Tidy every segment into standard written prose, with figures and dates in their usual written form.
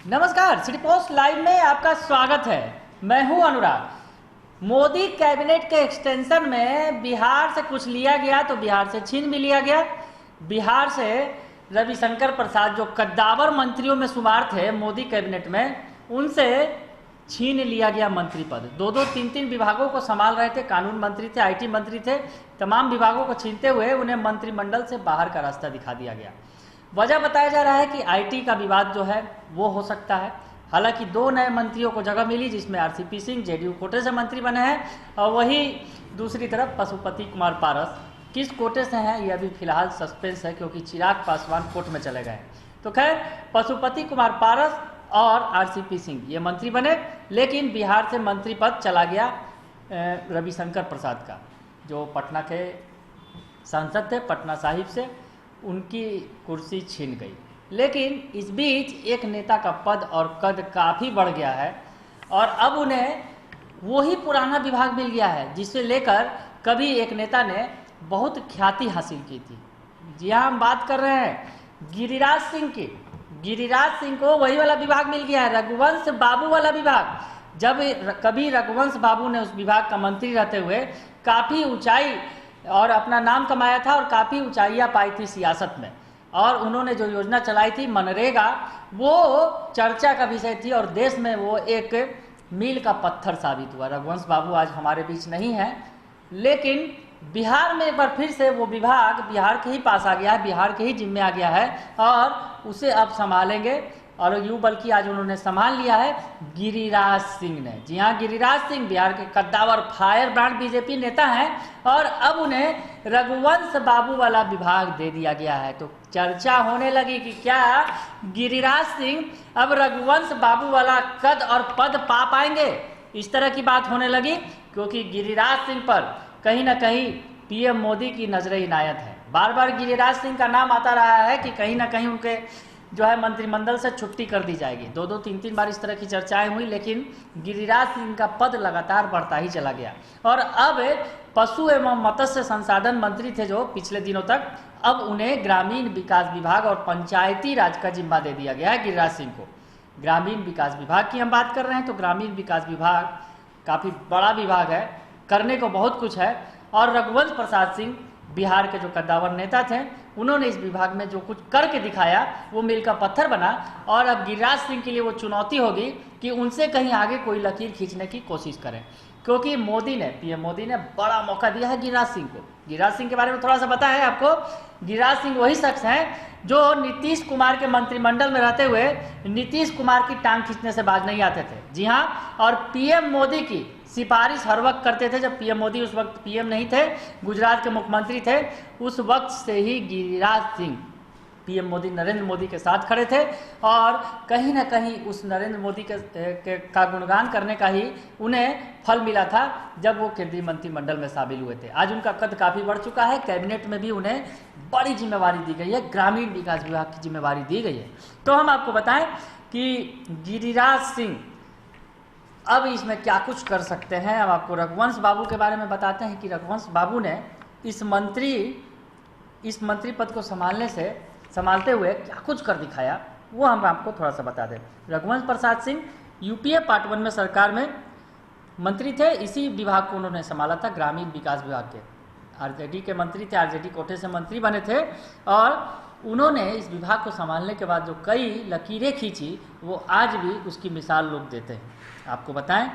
नमस्कार, city post live में आपका स्वागत है। मैं हूं अनुराग। मोदी कैबिनेट के एक्सटेंशन में बिहार से कुछ लिया गया तो बिहार से छीन भी लिया गया। बिहार से रविशंकर प्रसाद जो कद्दावर मंत्रियों में शुमार थे मोदी कैबिनेट में, उनसे छीन लिया गया मंत्री पद। दो तीन तीन विभागों को संभाल रहे थे, कानून मंत्री थे, आईटी मंत्री थे। तमाम विभागों को छीनते हुए उन्हें मंत्रिमंडल से बाहर का रास्ता दिखा दिया गया। वजह बताया जा रहा है कि आईटी का विवाद जो है वो हो सकता है। हालांकि दो नए मंत्रियों को जगह मिली, जिसमें आरसीपी सिंह जेडीयू कोटे से मंत्री बने हैं, और वही दूसरी तरफ पशुपति कुमार पारस किस कोटे से हैं ये अभी फिलहाल सस्पेंस है, क्योंकि चिराग पासवान कोर्ट में चले गए। तो खैर, पशुपति कुमार पारस और आरसीपी सिंह ये मंत्री बने, लेकिन बिहार से मंत्री पद चला गया रविशंकर प्रसाद का, जो पटना के सांसद थे, पटना साहिब से उनकी कुर्सी छीन गई। लेकिन इस बीच एक नेता का पद और कद काफ़ी बढ़ गया है, और अब उन्हें वही पुराना विभाग मिल गया है जिसे लेकर कभी एक नेता ने बहुत ख्याति हासिल की थी। जी हाँ, हम बात कर रहे हैं गिरिराज सिंह की। गिरिराज सिंह को वही वाला विभाग मिल गया है, रघुवंश बाबू वाला विभाग। जब कभी रघुवंश बाबू ने उस विभाग का मंत्री रहते हुए काफ़ी ऊंचाई और अपना नाम कमाया था और काफ़ी ऊंचाइयाँ पाई थी सियासत में, और उन्होंने जो योजना चलाई थी मनरेगा, वो चर्चा का विषय थी और देश में वो एक मील का पत्थर साबित हुआ। रघुवंश बाबू आज हमारे बीच नहीं है, लेकिन बिहार में एक बार फिर से वो विभाग बिहार के ही पास आ गया है, बिहार के ही जिम्मे आ गया है, और उसे अब संभालेंगे। और यूँ बल्कि आज उन्होंने संभाल लिया है गिरिराज सिंह ने। जी हाँ, गिरिराज सिंह बिहार के कद्दावर फायर ब्रांड बीजेपी नेता हैं, और अब उन्हें रघुवंश बाबू वाला विभाग दे दिया गया है। तो चर्चा होने लगी कि क्या गिरिराज सिंह अब रघुवंश बाबू वाला कद और पद पा पाएंगे। इस तरह की बात होने लगी, क्योंकि गिरिराज सिंह पर कहीं ना कहीं पीएम मोदी की नजर इनायत है। बार बार गिरिराज सिंह का नाम आता रहा है कि कहीं ना कहीं उनके जो है मंत्रिमंडल से छुट्टी कर दी जाएगी। दो तीन बार इस तरह की चर्चाएं हुई, लेकिन गिरिराज सिंह का पद लगातार बढ़ता ही चला गया। और अब पशु एवं मत्स्य संसाधन मंत्री थे जो पिछले दिनों तक, अब उन्हें ग्रामीण विकास विभाग और पंचायती राज का जिम्मा दे दिया गया है गिरिराज सिंह को। ग्रामीण विकास विभाग की हम बात कर रहे हैं, तो ग्रामीण विकास विभाग काफ़ी बड़ा विभाग है, करने को बहुत कुछ है। और रघुवंश प्रसाद सिंह बिहार के जो कद्दावर नेता थे, उन्होंने इस विभाग में जो कुछ करके दिखाया वो मील का पत्थर बना। और अब गिरिराज सिंह के लिए वो चुनौती होगी कि उनसे कहीं आगे कोई लकीर खींचने की कोशिश करें, क्योंकि पीएम मोदी ने बड़ा मौका दिया है गिरिराज सिंह को। गिरिराज सिंह के बारे में थोड़ा सा पता है आपको। गिरिराज सिंह वही शख्स हैं जो नीतीश कुमार के मंत्रिमंडल में रहते हुए नीतीश कुमार की टांग खींचने से बाज नहीं आते थे। जी हाँ, और पीएम मोदी की सिफारिश हर वक्त करते थे। जब पीएम मोदी उस वक्त पीएम नहीं थे, गुजरात के मुख्यमंत्री थे, उस वक्त से ही गिरिराज सिंह पीएम मोदी नरेंद्र मोदी के साथ खड़े थे, और कहीं ना कहीं उस नरेंद्र मोदी का गुणगान करने का ही उन्हें फल मिला था जब वो केंद्रीय मंत्रिमंडल में शामिल हुए थे। आज उनका कद काफ़ी बढ़ चुका है, कैबिनेट में भी उन्हें बड़ी जिम्मेवारी दी गई है, ग्रामीण विकास विभाग की जिम्मेवारी दी गई है। तो हम आपको बताएं कि गिरिराज सिंह अब इसमें क्या कुछ कर सकते हैं। अब आपको रघुवंश बाबू के बारे में बताते हैं कि रघुवंश बाबू ने इस मंत्री पद को संभालते हुए क्या कुछ कर दिखाया, वो हम आपको थोड़ा सा बता दें। रघुवंश प्रसाद सिंह यूपीए पार्ट 1 में सरकार में मंत्री थे। इसी विभाग को उन्होंने संभाला था, ग्रामीण विकास विभाग के। आरजेडी के मंत्री थे, आरजेडी कोटे से मंत्री बने थे, और उन्होंने इस विभाग को संभालने के बाद जो कई लकीरें खींची, वो आज भी उसकी मिसाल लोग देते हैं। आपको बताएं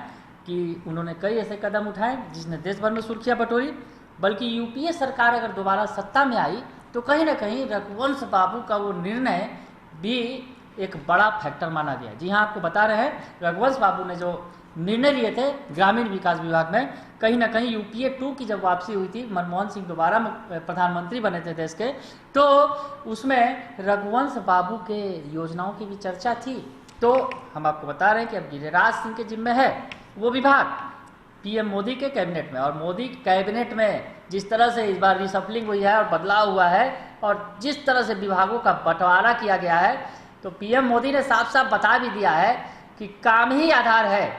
कि उन्होंने कई ऐसे कदम उठाए जिसने देश भर में सुर्खियां बटोरी। बल्कि यूपीए सरकार अगर दोबारा सत्ता में आई तो कहीं ना कहीं रघुवंश बाबू का वो निर्णय भी एक बड़ा फैक्टर माना गया। जी हाँ, आपको बता रहे हैं, रघुवंश बाबू ने जो निर्णय लिए थे ग्रामीण विकास विभाग में, कहीं ना कहीं यूपीए 2 की जब वापसी हुई थी, मनमोहन सिंह दोबारा प्रधानमंत्री बने थे देश के, तो उसमें रघुवंश बाबू के योजनाओं की भी चर्चा थी। तो हम आपको बता रहे हैं कि अब गिरिराज सिंह के जिम्मे है वो विभाग पीएम मोदी के कैबिनेट में। और मोदी कैबिनेट में जिस तरह से इस बार रिसफलिंग हुई है और बदलाव हुआ है, और जिस तरह से विभागों का बंटवारा किया गया है, तो पीएम मोदी ने साफ साफ बता भी दिया है कि काम ही आधार है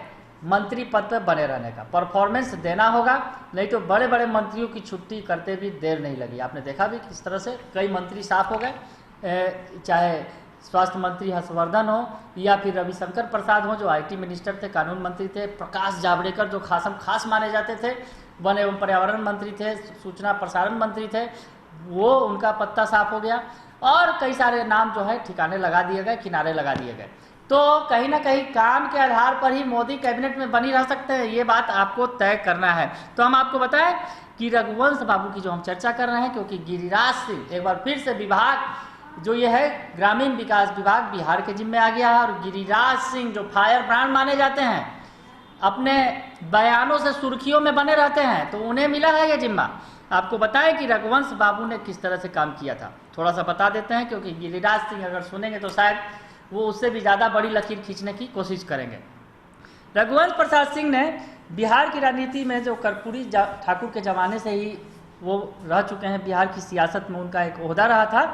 मंत्री पद पर बने रहने का, परफॉर्मेंस देना होगा, नहीं तो बड़े बड़े मंत्रियों की छुट्टी करते भी देर नहीं लगी। आपने देखा भी किस तरह से कई मंत्री साफ हो गए, चाहे स्वास्थ्य मंत्री हर्षवर्धन हो या फिर रविशंकर प्रसाद हो जो IT मिनिस्टर थे, कानून मंत्री थे, प्रकाश जावड़ेकर जो खास माने जाते थे, वन एवं पर्यावरण मंत्री थे, सूचना प्रसारण मंत्री थे, वो उनका पत्ता साफ हो गया और कई सारे नाम जो है ठिकाने लगा दिए गए, किनारे लगा दिए गए। तो कहीं ना कहीं काम के आधार पर ही मोदी कैबिनेट में बनी रह सकते हैं, ये बात आपको तय करना है। तो हम आपको बताएं कि रघुवंश बाबू की जो हम चर्चा कर रहे हैं, क्योंकि गिरिराज सिंह एक बार फिर से विभाग जो ये है ग्रामीण विकास विभाग बिहार के जिम्मे आ गया है और गिरिराज सिंह जो फायर ब्रांड माने जाते हैं, अपने बयानों से सुर्खियों में बने रहते हैं, तो उन्हें मिला है ये जिम्मा। आपको बताएं कि रघुवंश बाबू ने किस तरह से काम किया था, थोड़ा सा बता देते हैं, क्योंकि गिरिराज सिंह अगर सुनेंगे तो शायद वो उससे भी ज़्यादा बड़ी लकीर खींचने की कोशिश करेंगे। रघुवंश प्रसाद सिंह ने बिहार की राजनीति में जो कर्पूरी ठाकुर के ज़माने से ही वो रह चुके हैं, बिहार की सियासत में उनका एक ओहदा रहा था।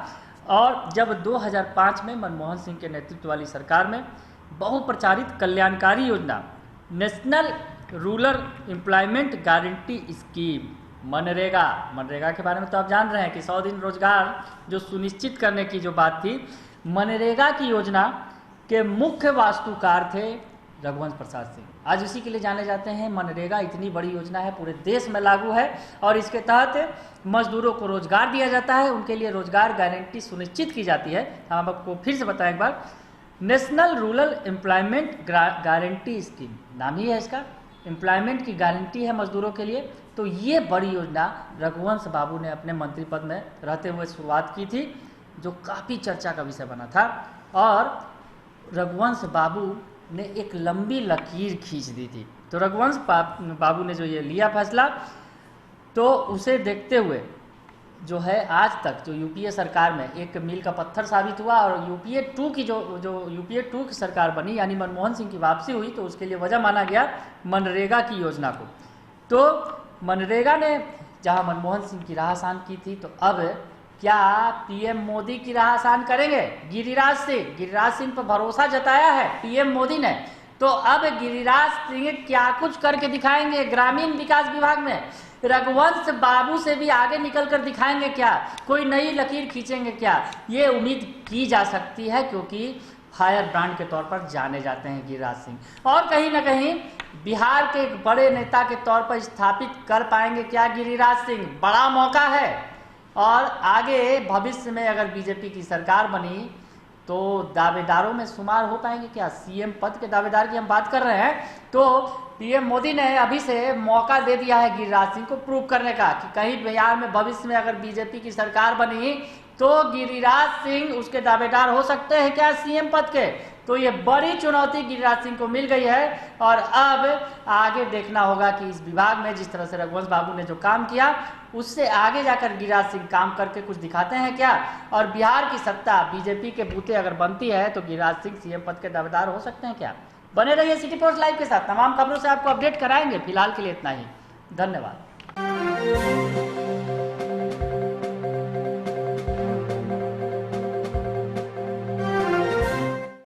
और जब 2005 में मनमोहन सिंह के नेतृत्व वाली सरकार में बहुप्रचारित कल्याणकारी योजना national rural employment guarantee scheme MNREGA के बारे में तो आप जान रहे हैं कि 100 दिन रोजगार जो सुनिश्चित करने की जो बात थी, मनरेगा की योजना के मुख्य वास्तुकार थे रघुवंश प्रसाद सिंह। आज इसी के लिए जाने जाते हैं। मनरेगा इतनी बड़ी योजना है, पूरे देश में लागू है और इसके तहत मजदूरों को रोजगार दिया जाता है, उनके लिए रोजगार गारंटी सुनिश्चित की जाती है। हम आपको फिर से बताएं एक बार, national rural employment guarantee scheme नाम ही है इसका, एम्प्लॉयमेंट की गारंटी है मजदूरों के लिए। तो ये बड़ी योजना रघुवंश बाबू ने अपने मंत्री पद में रहते हुए शुरुआत की थी, जो काफ़ी चर्चा का विषय बना था। और रघुवंश बाबू ने एक लंबी लकीर खींच दी थी। तो रघुवंश बाबू ने जो ये लिया फैसला, तो उसे देखते हुए जो है आज तक जो यूपीए सरकार में एक मील का पत्थर साबित हुआ और यूपीए 2 की जो यूपीए 2 की सरकार बनी, यानी मनमोहन सिंह की वापसी हुई, तो उसके लिए वजह माना गया मनरेगा की योजना को। तो मनरेगा ने जहां मनमोहन सिंह की राह आसान की थी, तो अब क्या पीएम मोदी की राह आसान करेंगे गिरिराज सिंह पर भरोसा जताया है पीएम मोदी ने। तो अब गिरिराज सिंह क्या कुछ करके दिखाएंगे ग्रामीण विकास विभाग में, रघुवंश बाबू से भी आगे निकल कर दिखाएंगे क्या, कोई नई लकीर खींचेंगे क्या, ये उम्मीद की जा सकती है, क्योंकि फायर ब्रांड के तौर पर जाने जाते हैं गिरिराज सिंह। और कहीं ना कहीं बिहार के एक बड़े नेता के तौर पर स्थापित कर पाएंगे क्या गिरिराज सिंह, बड़ा मौका है। और आगे भविष्य में अगर बीजेपी की सरकार बनी तो दावेदारों में शुमार हो पाएंगे क्या, सीएम पद के दावेदार की हम बात कर रहे हैं। तो पीएम मोदी ने अभी से मौका दे दिया है गिरिराज सिंह को प्रूव करने का कि कहीं बिहार में भविष्य में अगर बीजेपी की सरकार बनी तो गिरिराज सिंह उसके दावेदार हो सकते हैं क्या सीएम पद के। तो ये बड़ी चुनौती गिरिराज सिंह को मिल गई है और अब आगे देखना होगा कि इस विभाग में जिस तरह से रघुवंश बाबू ने जो काम किया, उससे आगे जाकर गिरिराज सिंह काम करके कुछ दिखाते हैं क्या, और बिहार की सत्ता बीजेपी के बूते अगर बनती है तो गिरिराज सिंह सीएम पद के दावेदार हो सकते हैं क्या। बने रहिए सिटी पोस्ट लाइव के साथ, तमाम खबरों से आपको अपडेट कराएंगे। फिलहाल के लिए इतना ही, धन्यवाद।